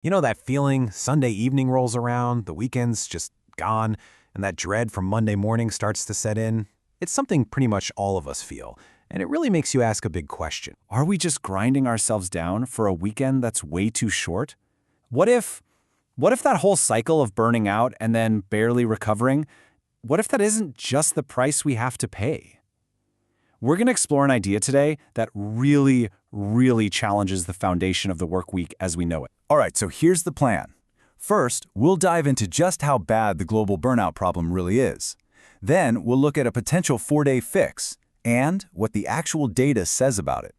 You know that feeling Sunday evening rolls around, the weekend's just gone, and that dread from Monday morning starts to set in? It's something pretty much all of us feel, and it really makes you ask a big question. Are we just grinding ourselves down for a weekend that's way too short? What if that whole cycle of burning out and then barely recovering, what if that isn't just the price we have to pay? We're going to explore an idea today that really challenges the foundation of the work week as we know it. All right, so here's the plan. First, we'll dive into just how bad the global burnout problem really is. Then, we'll look at a potential 4-day fix and what the actual data says about it.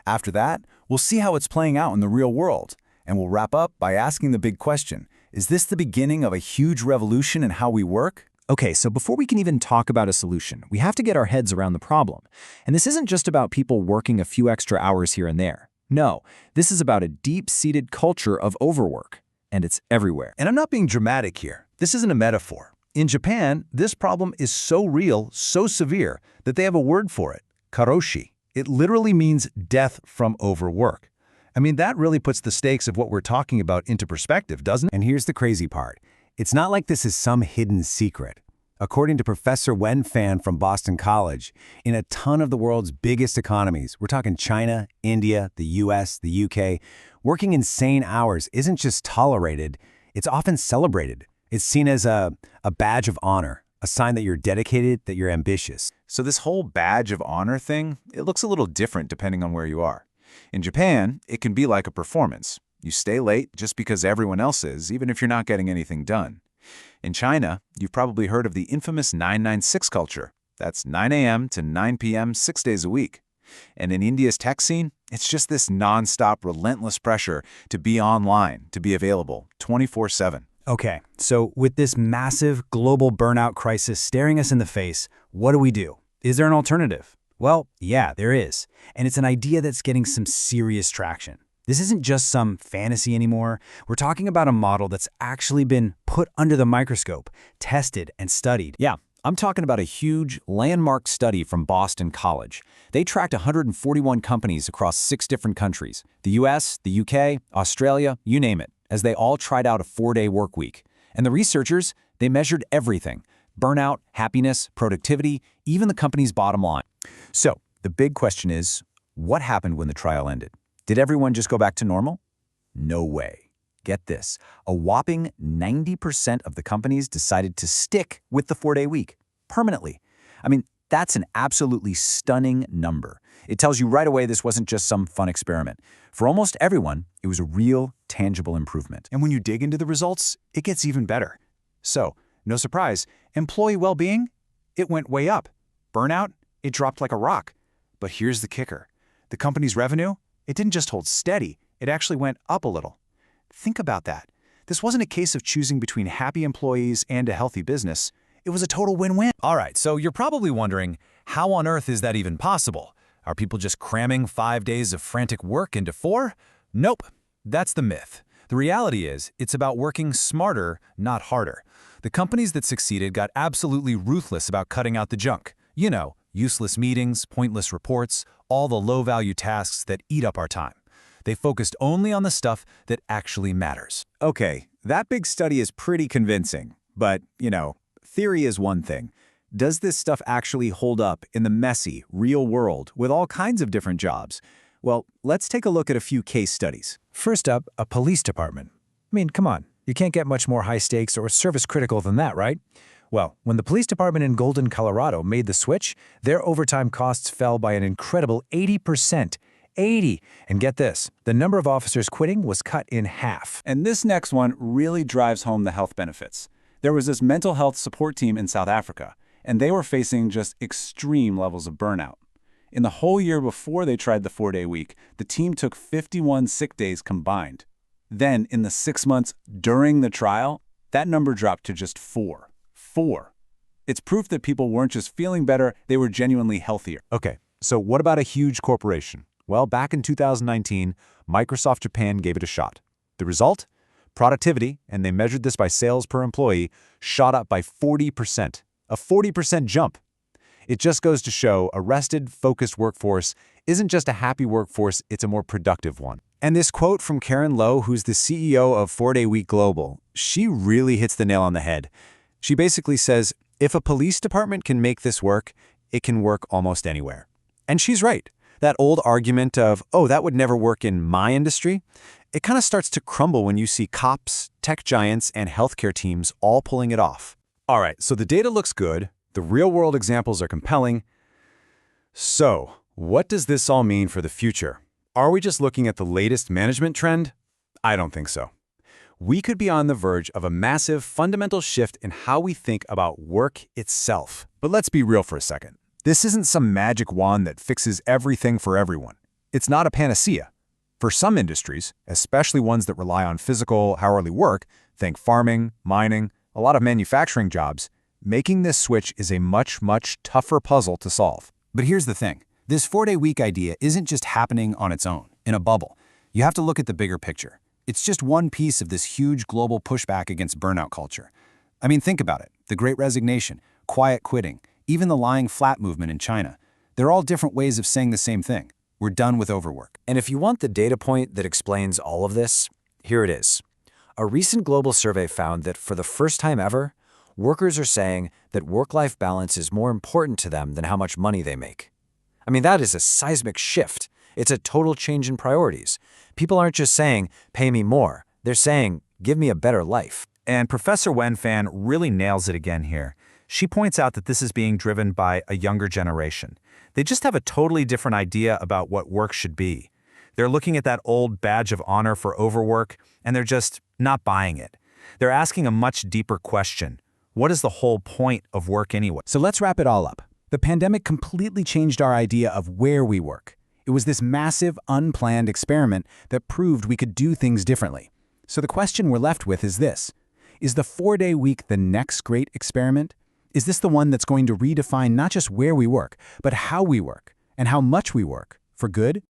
After that, we'll see how it's playing out in the real world. And we'll wrap up by asking the big question, is this the beginning of a huge revolution in how we work? Okay, so before we can even talk about a solution, we have to get our heads around the problem. And this isn't just about people working a few extra hours here and there. No, this is about a deep-seated culture of overwork, and it's everywhere. And I'm not being dramatic here. This isn't a metaphor. In Japan, this problem is so real, so severe, that they have a word for it, karoshi. It literally means death from overwork. I mean, that really puts the stakes of what we're talking about into perspective, doesn't it? And here's the crazy part. It's not like this is some hidden secret. According to Professor Wen Fan from Boston College, in a ton of the world's biggest economies, we're talking China, India, the US, the UK, working insane hours isn't just tolerated, it's often celebrated. It's seen as a badge of honor, a sign that you're dedicated, that you're ambitious. So this whole badge of honor thing, it looks a little different depending on where you are. In Japan, it can be like a performance. You stay late just because everyone else is, even if you're not getting anything done. In China, you've probably heard of the infamous 996 culture. That's 9 a.m. to 9 p.m. 6 days a week. And in India's tech scene, it's just this nonstop, relentless pressure to be online, to be available 24/7. Okay, so with this massive global burnout crisis staring us in the face, what do we do? Is there an alternative? Well, yeah, there is. And it's an idea that's getting some serious traction. This isn't just some fantasy anymore. We're talking about a model that's actually been put under the microscope, tested and studied. Yeah, I'm talking about a huge landmark study from Boston College. They tracked 141 companies across 6 different countries, the US, the UK, Australia, you name it, as they all tried out a 4-day work week. And the researchers, they measured everything: burnout, happiness, productivity, even the company's bottom line. So the big question is, what happened when the trial ended? Did everyone just go back to normal? No way. Get this, a whopping 90% of the companies decided to stick with the 4-day week permanently. I mean, that's an absolutely stunning number. It tells you right away this wasn't just some fun experiment. For almost everyone, it was a real, tangible improvement. And when you dig into the results, it gets even better. So, no surprise, employee well-being, it went way up. Burnout, it dropped like a rock. But here's the kicker. The company's revenue, it didn't just hold steady, it actually went up a little. Think about that. This wasn't a case of choosing between happy employees and a healthy business. It was a total win-win. All right, so you're probably wondering, how on earth is that even possible? Are people just cramming 5 days of frantic work into 4? Nope, that's the myth. The reality is, it's about working smarter, not harder. The companies that succeeded got absolutely ruthless about cutting out the junk. You know, useless meetings, pointless reports, all the low-value tasks that eat up our time. They focused only on the stuff that actually matters. Okay, that big study is pretty convincing. But, theory is one thing. Does this stuff actually hold up in the messy, real world with all kinds of different jobs? Well, let's take a look at a few case studies. First up, a police department. I mean, come on, you can't get much more high stakes or service critical than that, right? Well, when the police department in Golden, Colorado made the switch, their overtime costs fell by an incredible 80%. 80! And get this, the number of officers quitting was cut in half. And this next one really drives home the health benefits. There was this mental health support team in South Africa, and they were facing just extreme levels of burnout. In the whole year before they tried the 4-day week, the team took 51 sick days combined. Then, in the 6 months during the trial, that number dropped to just 4. 4. It's proof that people weren't just feeling better, they were genuinely healthier. Okay, so what about a huge corporation? Well, back in 2019, Microsoft Japan gave it a shot. The result? Productivity, and they measured this by sales per employee, shot up by 40%. A 40% jump. It just goes to show a rested, focused workforce isn't just a happy workforce, it's a more productive one. And this quote from Karen Lowe, who's the CEO of 4-Day Week Global, she really hits the nail on the head. She basically says, if a police department can make this work, it can work almost anywhere. And she's right. That old argument of, oh, that would never work in my industry, it kind of starts to crumble when you see cops, tech giants, and healthcare teams all pulling it off. All right, so the data looks good, the real-world examples are compelling. So, what does this all mean for the future? Are we just looking at the latest management trend? I don't think so. We could be on the verge of a massive, fundamental shift in how we think about work itself. But let's be real for a second. This isn't some magic wand that fixes everything for everyone. It's not a panacea. For some industries, especially ones that rely on physical, hourly work, think farming, mining, a lot of manufacturing jobs, making this switch is a much, much tougher puzzle to solve. But here's the thing. This 4-day week idea isn't just happening on its own, in a bubble. You have to look at the bigger picture. It's just one piece of this huge global pushback against burnout culture. I mean, think about it. The Great Resignation, quiet quitting, even the lying flat movement in China. They're all different ways of saying the same thing. We're done with overwork. And if you want the data point that explains all of this, here it is. A recent global survey found that for the first time ever, workers are saying that work-life balance is more important to them than how much money they make. I mean, that is a seismic shift. It's a total change in priorities. People aren't just saying, pay me more. They're saying, give me a better life. And Professor Wen Fan really nails it again here. She points out that this is being driven by a younger generation. They just have a totally different idea about what work should be. They're looking at that old badge of honor for overwork, and they're just not buying it. They're asking a much deeper question. What is the whole point of work anyway? So let's wrap it all up. The pandemic completely changed our idea of where we work. It was this massive, unplanned experiment that proved we could do things differently. So the question we're left with is this. Is the 4-day week the next great experiment? Is this the one that's going to redefine not just where we work, but how we work and how much we work, for good